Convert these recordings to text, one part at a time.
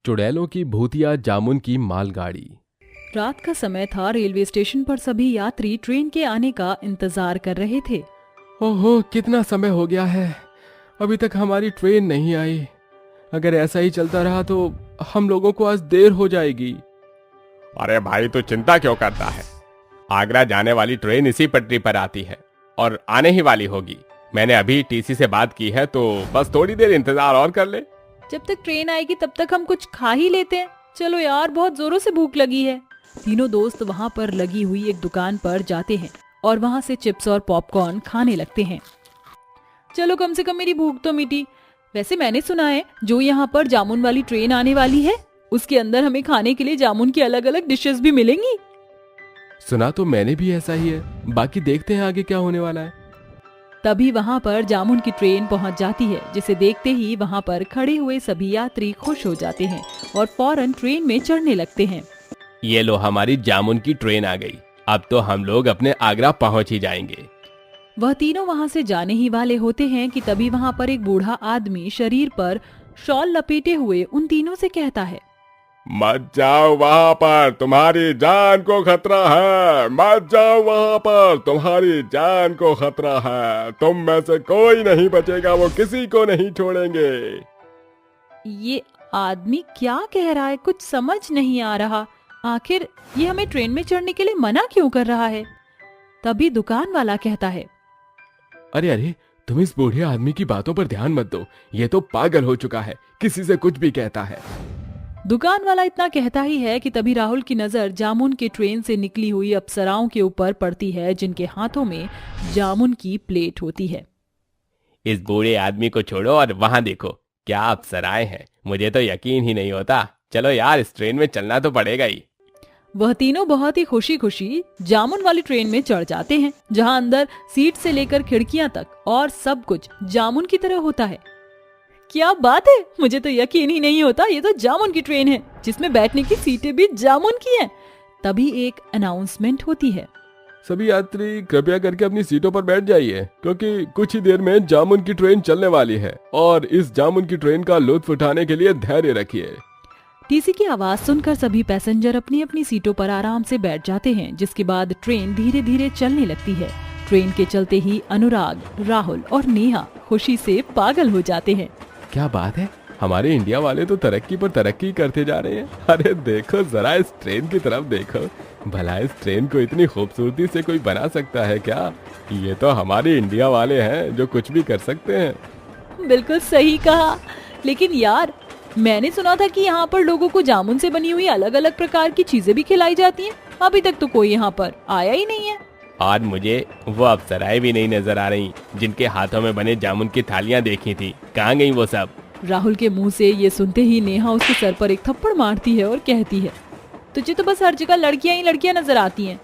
चुड़ैलों की भूतिया जामुन की मालगाड़ी। रात का समय था। रेलवे स्टेशन पर सभी यात्री ट्रेन के आने का इंतजार कर रहे थे। ओहो, कितना समय हो गया है, अभी तक हमारी ट्रेन नहीं आई। अगर ऐसा ही चलता रहा तो हम लोगों को आज देर हो जाएगी। अरे भाई, तू चिंता क्यों करता है? आगरा जाने वाली ट्रेन इसी पटरी पर आती है और आने ही वाली होगी। मैंने अभी टीसी से बात की है, तो बस थोड़ी देर इंतजार और कर ले। जब तक ट्रेन आएगी तब तक हम कुछ खा ही लेते हैं। चलो यार, बहुत जोरों से भूख लगी है। तीनों दोस्त वहाँ पर लगी हुई एक दुकान पर जाते हैं और वहाँ से चिप्स और पॉपकॉर्न खाने लगते हैं। चलो, कम से कम मेरी भूख तो मिटी। वैसे मैंने सुना है जो यहाँ पर जामुन वाली ट्रेन आने वाली है उसके अंदर हमें खाने के लिए जामुन की अलग अलग डिशेस भी मिलेंगी। सुना तो मैंने भी ऐसा ही है, बाकी देखते हैं आगे क्या होने वाला है। तभी वहाँ पर जामुन की ट्रेन पहुँच जाती है, जिसे देखते ही वहाँ पर खड़े हुए सभी यात्री खुश हो जाते हैं और फौरन ट्रेन में चढ़ने लगते हैं। ये लो, हमारी जामुन की ट्रेन आ गई। अब तो हम लोग अपने आगरा पहुंच ही जाएंगे। वह तीनों वहाँ से जाने ही वाले होते हैं कि तभी वहाँ पर एक बूढ़ा आदमी शरीर पर शॉल लपेटे हुए उन तीनों से कहता है, मत जाओ वहाँ पर, तुम्हारी जान को खतरा है। मत जाओ वहाँ पर, तुम्हारी जान को खतरा है। तुम में से कोई नहीं बचेगा, वो किसी को नहीं छोड़ेंगे। ये आदमी क्या कह रहा है, कुछ समझ नहीं आ रहा। आखिर ये हमें ट्रेन में चढ़ने के लिए मना क्यों कर रहा है? तभी दुकान वाला कहता है, अरे अरे, तुम इस बूढ़े आदमी की बातों पर ध्यान मत दो, ये तो पागल हो चुका है, किसी से कुछ भी कहता है। दुकान वाला इतना कहता ही है कि तभी राहुल की नजर जामुन की ट्रेन से निकली हुई अप्सराओं के ऊपर पड़ती है, जिनके हाथों में जामुन की प्लेट होती है। इस बूढ़े आदमी को छोड़ो और वहाँ देखो क्या अप्सराएं हैं। मुझे तो यकीन ही नहीं होता। चलो यार, इस ट्रेन में चलना तो पड़ेगा ही। वह तीनों बहुत ही खुशी खुशी जामुन वाली ट्रेन में चढ़ जाते हैं, जहां अंदर सीट से लेकर खिड़कियां तक और सब कुछ जामुन की तरह होता है। क्या बात है, मुझे तो यकीन ही नहीं होता, ये तो जामुन की ट्रेन है जिसमें बैठने की सीटें भी जामुन की हैं। तभी एक अनाउंसमेंट होती है, सभी यात्री कृपया करके अपनी सीटों पर बैठ जाइए, क्योंकि कुछ ही देर में जामुन की ट्रेन चलने वाली है और इस जामुन की ट्रेन का लुत्फ उठाने के लिए धैर्य रखिए। टीसी की आवाज सुनकर सभी पैसेंजर अपनी अपनी सीटों पर आराम से बैठ जाते हैं, जिसके बाद ट्रेन धीरे धीरे चलने लगती है। ट्रेन के चलते ही अनुराग, राहुल और नेहा खुशी से पागल हो जाते हैं। क्या बात है, हमारे इंडिया वाले तो तरक्की पर तरक्की करते जा रहे हैं। अरे देखो जरा, इस ट्रेन की तरफ देखो, भला इस ट्रेन को इतनी खूबसूरती से कोई बना सकता है क्या? ये तो हमारे इंडिया वाले हैं जो कुछ भी कर सकते हैं। बिल्कुल सही कहा, लेकिन यार मैंने सुना था कि यहाँ पर लोगों को जामुन से बनी हुई अलग अलग प्रकार की चीजें भी खिलाई जाती हैं। अभी तक तो कोई यहाँ पर आया ही नहीं है। और मुझे वो अप्सराएं भी नहीं नजर आ रही जिनके हाथों में बने जामुन की थालियां देखी थी। कहाँ गई वो सब? राहुल के मुंह से ये सुनते ही नेहा उसके सर पर एक थप्पड़ मारती है और कहती है, तुझे तो बस हर जगह लड़कियां ही लड़कियां नजर आती हैं।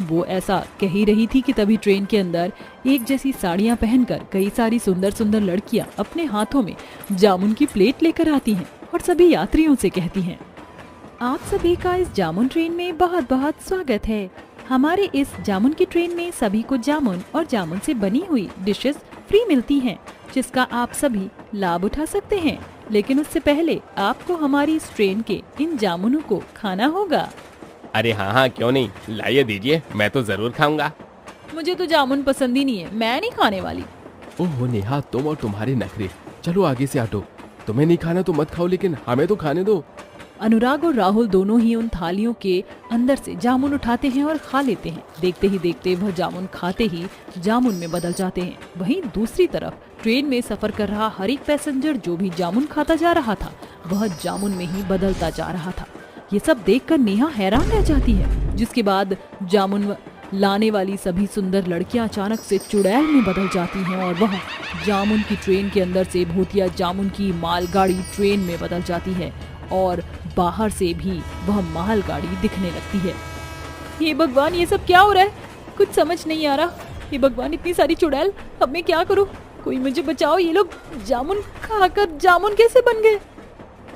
वो ऐसा कह ही रही थी कि तभी ट्रेन के अंदर एक जैसी साड़ियां पहनकर कई सारी सुंदर सुंदर लड़कियां अपने हाथों में जामुन की प्लेट लेकर आती हैं और सभी यात्रियों से कहती हैं, आप सभी का इस जामुन ट्रेन में बहुत बहुत स्वागत है। हमारे इस जामुन की ट्रेन में सभी को जामुन और जामुन से बनी हुई डिशेस फ्री मिलती हैं, जिसका आप सभी लाभ उठा सकते हैं। लेकिन उससे पहले आपको हमारी इस ट्रेन के इन जामुनों को खाना होगा। अरे हाँ हाँ, क्यों नहीं, लाइए दीजिए, मैं तो जरूर खाऊंगा। मुझे तो जामुन पसंद ही नहीं है, मैं नहीं खाने वाली। ओहो नेहा, तुम और तुम्हारे नखरे, चलो आगे से हटो। तुम्हें नहीं खाना तो मत खाओ, लेकिन हमें तो खाने दो। अनुराग और राहुल दोनों ही उन थालियों के अंदर से जामुन उठाते हैं और खा लेते हैं। देखते ही देखते वह जामुन खाते ही जामुन में बदल जाते हैं। वहीं दूसरी तरफ ट्रेन में सफर कर रहा हर एक पैसेंजर जो भी जामुन खाता जा रहा था, वह जामुन में ही बदलता जा रहा था। ये सब देखकर नेहा हैरान रह जाती है, जिसके बाद जामुन लाने वाली सभी सुंदर लड़कियां अचानक से चुड़ैल में बदल जाती हैं और वह जामुन की ट्रेन के अंदर से भूतिया जामुन की मालगाड़ी ट्रेन में बदल जाती है और बाहर से भी वह मालगाड़ी दिखने लगती है। हे भगवान, ये सब क्या हो रहा है? कुछ समझ नहीं आ रहा। हे भगवान, इतनी सारी चुड़ैल, अब मैं क्या करूं? कोई मुझे बचाओ। ये लोग जामुन खाकर जामुन कैसे बन गए?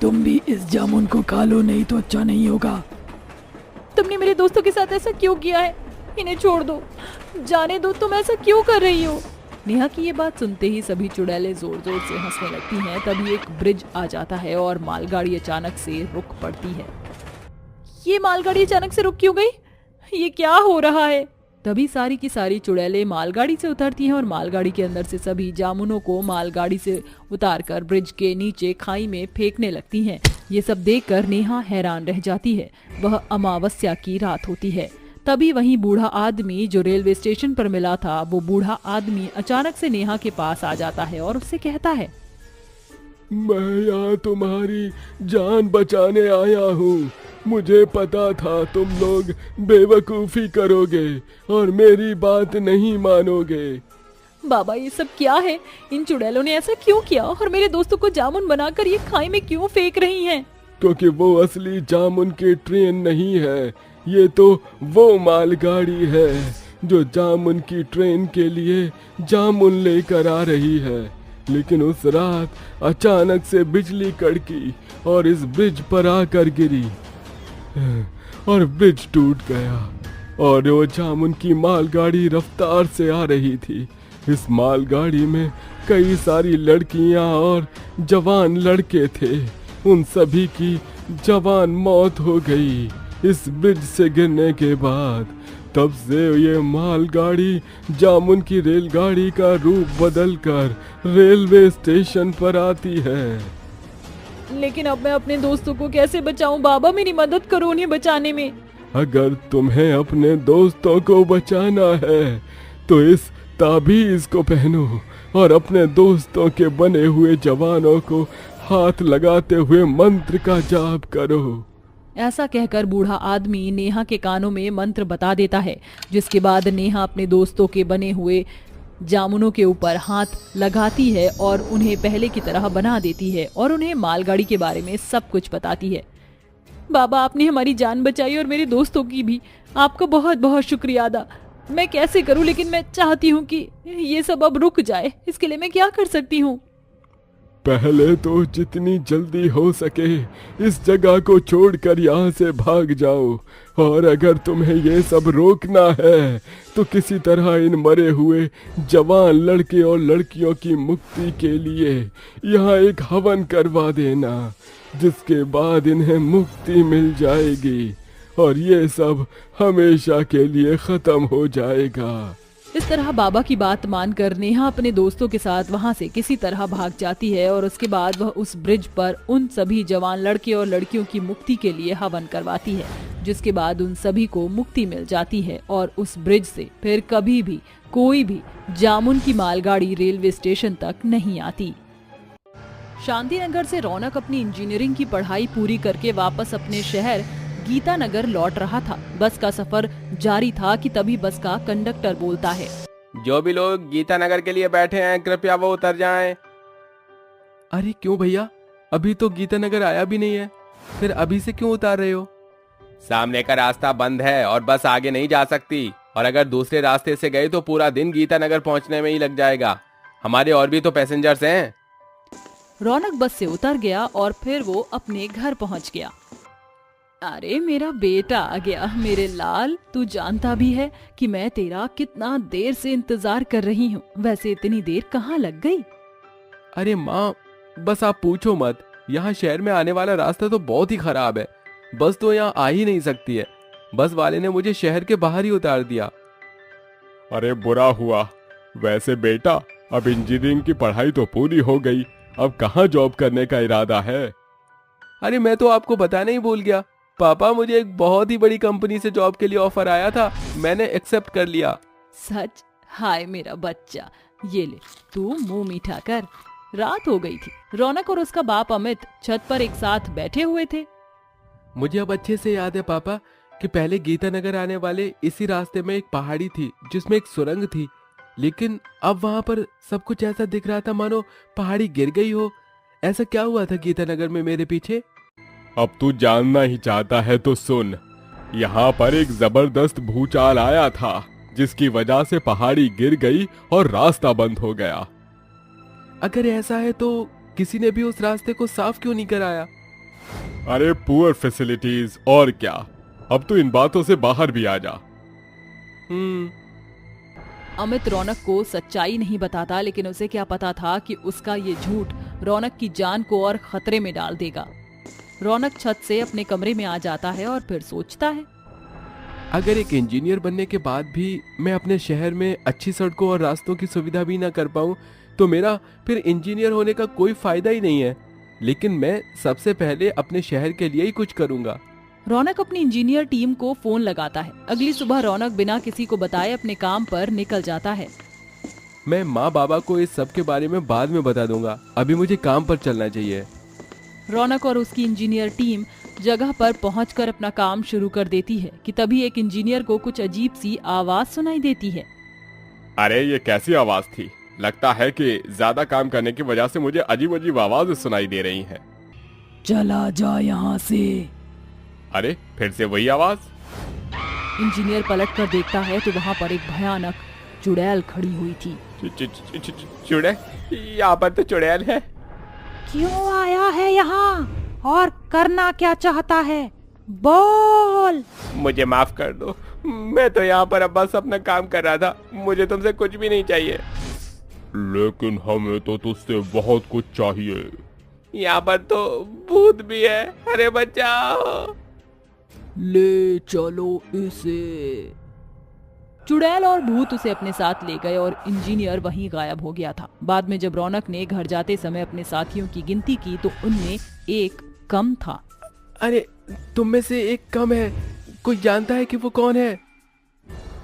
तुम भी इस जामुन को खा लो, नहीं तो अच्छा नहीं होगा। तुमने मेरे दोस्तों के साथ ऐसा क्यों किया है? इन्हें छोड़ दो, जाने दो। तुम ऐसा क्यों कर रही हो? नेहा की ये बात सुनते ही सभी चुड़ैलें जोर जोर से हंसने लगती हैं। तभी एक ब्रिज आ जाता है और मालगाड़ी अचानक से रुक पड़ती है। ये मालगाड़ी अचानक से रुक क्यों गई? ये क्या हो रहा है? तभी सारी की सारी चुड़ैलें मालगाड़ी से उतरती हैं और मालगाड़ी के अंदर से सभी जामुनों को मालगाड़ी से उतारकर ब्रिज के नीचे खाई में फेंकने लगती हैं। ये सब देखकर नेहा हैरान रह जाती है। वह अमावस्या की रात होती है। तभी वहीं बूढ़ा आदमी जो रेलवे स्टेशन पर मिला था, वो बूढ़ा आदमी अचानक से नेहा के पास आ जाता है और उससे कहता है, मैं यहाँ तुम्हारी जान बचाने आया हूँ। मुझे पता था तुम लोग बेवकूफी करोगे और मेरी बात नहीं मानोगे। बाबा ये सब क्या है? इन चुड़ैलों ने ऐसा क्यों किया और मेरे दोस्तों को जामुन बनाकर ये खाई में क्यों फेंक रही हैं? क्योंकि वो असली जामुन की ट्रेन नहीं है, ये तो वो मालगाड़ी है जो जामुन की ट्रेन के लिए जामुन लेकर आ रही है। लेकिन उस रात अचानक से बिजली कड़की और इस ब्रिज पर आकर गिरी और ब्रिज टूट गया और वो जामुन की मालगाड़ी रफ्तार से आ रही थी। इस मालगाड़ी में कई सारी लड़कियां और जवान लड़के थे। उन सभी की जवान मौत हो गई इस ब्रिज से गिरने के बाद। तब से ये मालगाड़ी जामुन की रेलगाड़ी का रूप बदलकर रेलवे स्टेशन पर आती है। लेकिन अब मैं अपने दोस्तों को कैसे बचाऊं? बाबा मेरी मदद करो उन्हें बचाने में। अगर तुम्हें अपने दोस्तों को बचाना है तो इस ताबीज को पहनो और अपने दोस्तों के बने हुए जवानों को हाथ लगाते हुए मंत्र का जाप करो। ऐसा कहकर बूढ़ा आदमी नेहा के कानों में मंत्र बता देता है, जिसके बाद नेहा अपने दोस्तों के बने हुए जामुनों के ऊपर हाथ लगाती है और उन्हें पहले की तरह बना देती है और उन्हें मालगाड़ी के बारे में सब कुछ बताती है। बाबा आपने हमारी जान बचाई और मेरे दोस्तों की भी। आपका बहुत बहुत शुक्रिया अदा। मैं कैसे करूं, लेकिन मैं चाहती हूं कि ये सब अब रुक जाए। इसके लिए मैं क्या कर सकती हूँ? पहले तो जितनी जल्दी हो सके इस जगह को छोड़कर यहाँ से भाग जाओ, और अगर तुम्हें ये सब रोकना है तो किसी तरह इन मरे हुए जवान लड़के और लड़कियों की मुक्ति के लिए यहाँ एक हवन करवा देना, जिसके बाद इन्हें मुक्ति मिल जाएगी और ये सब हमेशा के लिए खत्म हो जाएगा। इस तरह बाबा की बात मानकर नेहा अपने दोस्तों के साथ वहां से किसी तरह भाग जाती है और उसके बाद वह उस ब्रिज पर उन सभी जवान लड़के और लड़कियों की मुक्ति के लिए हवन करवाती है, जिसके बाद उन सभी को मुक्ति मिल जाती है और उस ब्रिज से फिर कभी भी कोई भी जामुन की मालगाड़ी रेलवे स्टेशन तक नहीं आती। शांतिनगर से रौनक अपनी इंजीनियरिंग की पढ़ाई पूरी करके वापस अपने शहर गीतानगर लौट रहा था। बस का सफर जारी था कि तभी बस का कंडक्टर बोलता है, जो भी लोग गीतानगर के लिए बैठे हैं कृपया वो उतर जाएं। अरे क्यों भैया, अभी तो गीतानगर आया भी नहीं है, फिर अभी से क्यों उतार रहे हो? सामने का रास्ता बंद है और बस आगे नहीं जा सकती, और अगर दूसरे रास्ते से गए तो पूरा दिन गीतानगर पहुंचने में ही लग जाएगा। हमारे और भी तो पैसेंजर्स हैं। रौनक बस से उतर गया और फिर वो अपने घर पहुंच गया। अरे मेरा बेटा आ गया। मेरे लाल, तू जानता भी है कि मैं तेरा कितना देर से इंतजार कर रही हूँ। वैसे इतनी देर कहाँ लग गई? अरे माँ, बस आप पूछो मत। यहाँ शहर में आने वाला रास्ता तो बहुत ही खराब है। बस तो यहाँ आ ही नहीं सकती है। बस वाले ने मुझे शहर के बाहर ही उतार दिया। अरे बुरा हुआ। वैसे बेटा, अब इंजीनियरिंग की पढ़ाई तो पूरी हो गई, अब कहाँ जॉब करने का इरादा है? अरे मैं तो आपको बताना ही भूल गया। पापा, मुझे एक बहुत ही बड़ी कंपनी से जॉब के लिए ऑफर आया था, मैंने एक्सेप्ट कर लिया। सच? हाय मेरा बच्चा, ये ले, तू मुंह मीठा कर। रात हो गई थी। रौनक और उसका बाप अमित छत पर एक साथ बैठे हुए थे। मुझे अब अच्छे से याद है पापा कि पहले गीतानगर आने वाले इसी रास्ते में एक पहाड़ी थी जिसमें एक सुरंग थी, लेकिन अब वहां पर सब कुछ ऐसा दिख रहा था मानो पहाड़ी गिर गई हो। ऐसा क्या हुआ था गीतानगर में मेरे पीछे? अब तू जानना ही चाहता है तो सुन। यहाँ पर एक जबरदस्त भूचाल आया था जिसकी वजह से पहाड़ी गिर गई और रास्ता बंद हो गया। अगर ऐसा है तो किसी ने भी उस रास्ते को साफ क्यों नहीं कराया? अरे पुअर फैसिलिटीज, और क्या। अब तू इन बातों से बाहर भी आ जा। अमित रौनक को सच्चाई नहीं बताता, लेकिन उसे क्या पता था कि उसका ये झूठ रौनक की जान को और खतरे में डाल देगा। रौनक छत से अपने कमरे में आ जाता है और फिर सोचता है, अगर एक इंजीनियर बनने के बाद भी मैं अपने शहर में अच्छी सड़कों और रास्तों की सुविधा भी ना कर पाऊं तो मेरा फिर इंजीनियर होने का कोई फायदा ही नहीं है। लेकिन मैं सबसे पहले अपने शहर के लिए ही कुछ करूंगा। रौनक अपनी इंजीनियर टीम को फोन लगाता है। अगली सुबह रौनक बिना किसी को बताए अपने काम पर निकल जाता है। मैं माँ बाबा को इस सब के बारे में बाद में बता दूंगा, अभी मुझे काम पर चलना चाहिए। रौनक और उसकी इंजीनियर टीम जगह पर पहुंचकर अपना काम शुरू कर देती है कि तभी एक इंजीनियर को कुछ अजीब सी आवाज सुनाई देती है। अरे ये कैसी आवाज थी? लगता है कि ज्यादा काम करने की वजह से मुझे अजीब अजीब आवाज सुनाई दे रही हैं। चला जा यहाँ से। अरे फिर से वही आवाज। इंजीनियर पलट कर देखता है तो वहाँ पर एक भयानक चुड़ैल खड़ी हुई थी। चुड़ैल? यहाँ पर तो चुड़ैल है। क्यों आया है यहाँ और करना क्या चाहता है? बोल। मुझे माफ कर दो, मैं तो यहाँ पर अब बस अपना काम कर रहा था, मुझे तुमसे कुछ भी नहीं चाहिए। लेकिन हमें तो तुझसे बहुत कुछ चाहिए। यहाँ पर तो भूत भी है, अरे बचाओ। ले चलो इसे। चुड़ैल और भूत उसे अपने साथ ले गए और इंजीनियर वहीं गायब हो गया था। बाद में जब रौनक ने घर जाते समय अपने साथियों की गिनती की तो उनमें एक कम था। अरे तुम में से एक कम है, कोई जानता है कि वो कौन है?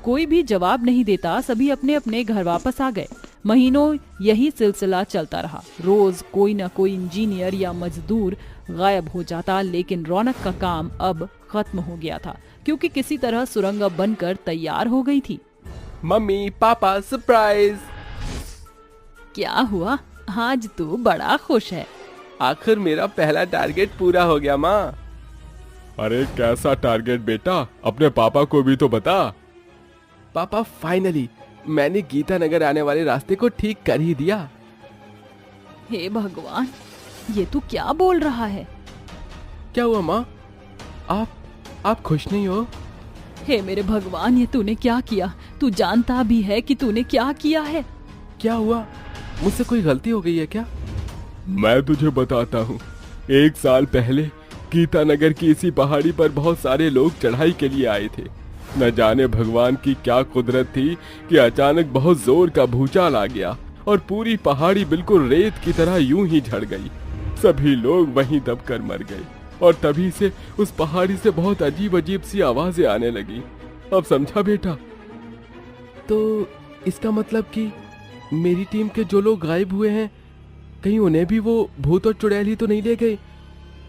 कोई भी जवाब नहीं देता। सभी अपने अपने घर वापस आ गए। महीनों यही सिलसिला चलता रहा। रोज कोई न कोई इंजीनियर या मजदूर गायब हो जाता, लेकिन रौनक का काम अब खत्म हो गया था क्योंकि किसी तरह सुरंग अब बनकर तैयार हो गई थी। Mummy papa surprise. क्या हुआ? आज तू बड़ा खुश है। आखिर मेरा पहला टारगेट पूरा हो गया माँ। अरे कैसा टारगेट बेटा? अपने पापा को भी तो बता। पापा फाइनली मैंने गीता नगर आने वाले रास्ते को ठीक कर ही दिया। हे भगवान, ये तू क्या बोल रहा है? क्या हुआ माँ? आप खुश नहीं हो? हे मेरे भगवान, ये तूने क्या किया? तू जानता भी है कि तूने क्या किया है? क्या हुआ? मुझसे कोई गलती हो गई है क्या? मैं तुझे बताता हूँ। 1 साल पहले गीता नगर की इसी पहाड़ी पर बहुत सारे लोग चढ़ाई के लिए आए थे। न जाने भगवान की क्या कुदरत थी कि अचानक बहुत जोर का भूचाल आ गया और पूरी पहाड़ी बिल्कुल रेत की तरह यूं ही झड़ गई। सभी लोग वहीं दबकर मर गए और तभी से उस पहाड़ी से बहुत अजीब अजीब सी आवाजें आने लगी। अब समझा बेटा? तो इसका मतलब कि मेरी टीम के जो लोग गायब हुए हैं, कहीं उन्हें भी वो भूत और चुड़ैल ही तो नहीं ले गए?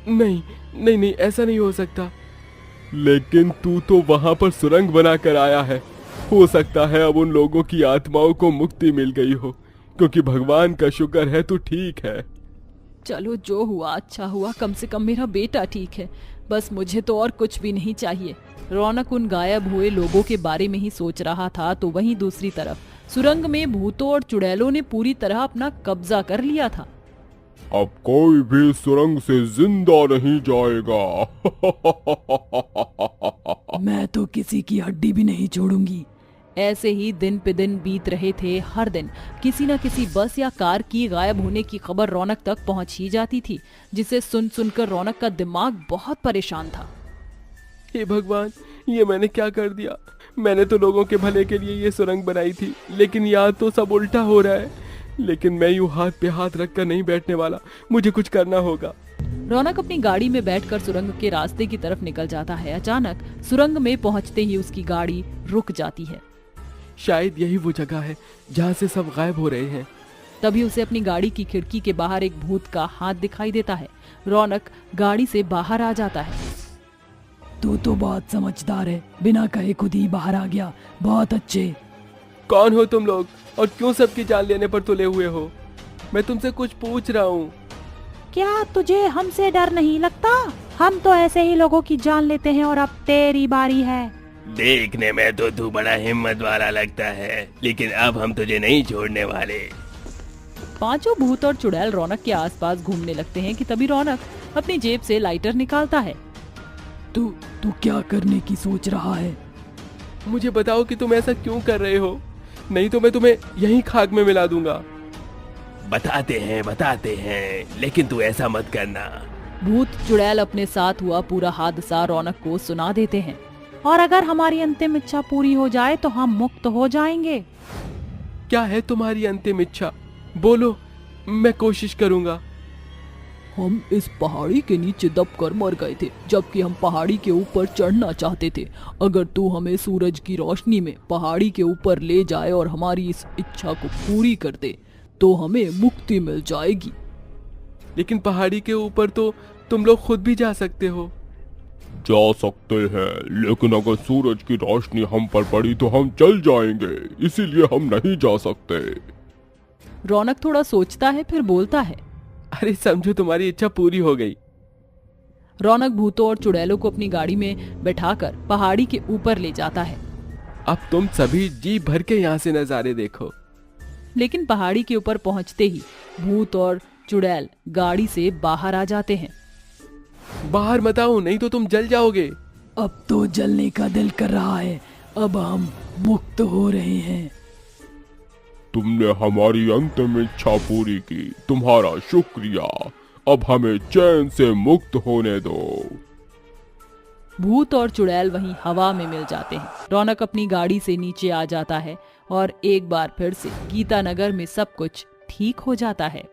नहीं नहीं नहीं, ऐसा नहीं हो सकता। लेकिन तू तो वहां पर सुरंग बनाकर आया है। हो सकता है अब उन लोगों की आत्माओं को मुक्ति मिल गई हो, क्योंकि भगवान का शुक्र है तू ठीक है। चलो जो हुआ अच्छा हुआ, कम से कम मेरा बेटा ठीक है। बस मुझे तो और कुछ भी नहीं चाहिए। रौनक उन गायब हुए लोगों के बारे में ही सोच रहा था तो वहीं दूसरी तरफ सुरंग में भूतों और चुड़ैलों ने पूरी तरह अपना कब्जा कर लिया था। अब कोई भी सुरंग से जिंदा नहीं जाएगा। मैं तो किसी की हड्डी भी नहीं छोड़ूंगी। ऐसे ही दिन पे दिन बीत रहे थे। हर दिन किसी न किसी बस या कार की गायब होने की खबर रौनक तक पहुंच ही जाती थी, जिसे सुन सुनकर रौनक का दिमाग बहुत परेशान था। हे भगवान, ये मैंने क्या कर दिया? मैंने तो लोगों के भले के लिए ये सुरंग बनाई थी, लेकिन यहाँ तो सब उल्टा हो रहा है। लेकिन मैं यूं हाथ पे हाथ रखकर नहीं बैठने वाला, मुझे कुछ करना होगा। रौनक अपनी गाड़ी में बैठकर सुरंग के रास्ते की तरफ निकल जाता है। अचानक सुरंग में पहुंचते ही उसकी गाड़ी रुक जाती है। शायद यही वो जगह है जहाँ से सब गायब हो रहे हैं। तभी उसे अपनी गाड़ी की खिड़की के बाहर एक भूत का हाथ दिखाई देता है। रौनक गाड़ी से बाहर आ जाता है। तू तो बहुत समझदार है, बिना कहे खुद ही बाहर आ गया। बहुत अच्छे। कौन हो तुम लोग और क्यों सबकी जान लेने पर तुले हुए हो? मैं तुमसे कुछ पूछ रहा हूँ। क्या तुझे हमसे डर नहीं लगता? हम तो ऐसे ही लोगों की जान लेते हैं और अब तेरी बारी है। देखने में तो तू बड़ा हिम्मत वाला लगता है, लेकिन अब हम तुझे नहीं छोड़ने वाले। पांचों भूत और चुड़ैल रौनक के आसपास घूमने लगते हैं कि तभी रौनक अपनी जेब से लाइटर निकालता है। तू क्या करने की सोच रहा है? मुझे बताओ कि तुम ऐसा क्यों कर रहे हो? नहीं तो मैं तुम्हें यहीं खाक में मिला दूंगा। बताते हैं, लेकिन तू ऐसा मत करना। भूत चुड़ैल अपने साथ हुआ पूरा हादसा रौनक को सुना देते हैं। और अगर हमारी अंतिम इच्छा पूरी हो जाए तो हम मुक्त हो जाएंगे। क्या है तुम्हारी अंतिम इच्छा? बोलो, मैं कोशिश करूंगा। हम इस पहाड़ी के नीचे दबकर मर गए थे, जबकि हम पहाड़ी के ऊपर चढ़ना चाहते थे। अगर तू हमें सूरज की रोशनी में पहाड़ी के ऊपर ले जाए और हमारी इस इच्छा को पूरी कर दे तो हमें मुक्ति मिल जाएगी। लेकिन पहाड़ी के ऊपर तो तुम लोग खुद भी जा सकते हो। जा सकते हैं, लेकिन अगर सूरज की रोशनी हम पर पड़ी तो हम जल जाएंगे, इसीलिए हम नहीं जा सकते। रौनक थोड़ा सोचता है, फिर बोलता है, अरे समझो तुम्हारी इच्छा पूरी हो गई। रौनक भूतों और चुड़ैलों को अपनी गाड़ी में बैठाकर पहाड़ी के ऊपर ले जाता है। अब तुम सभी जी भर के यहाँ से नजारे देखो। लेकिन पहाड़ी के ऊपर पहुंचते ही भूत और चुड़ैल गाड़ी से बाहर आ जाते हैं। बाहर मत आओ, नहीं तो तुम जल जाओगे। अब तो जलने का दिल कर रहा है, अब हम मुक्त हो रहे हैं। तुमने हमारी अंतिम इच्छा पूरी की, तुम्हारा शुक्रिया। अब हमें चैन से मुक्त होने दो। भूत और चुड़ैल वहीं हवा में मिल जाते हैं। रौनक अपनी गाड़ी से नीचे आ जाता है और एक बार फिर से गीता नगर में सब कुछ ठीक हो जाता है।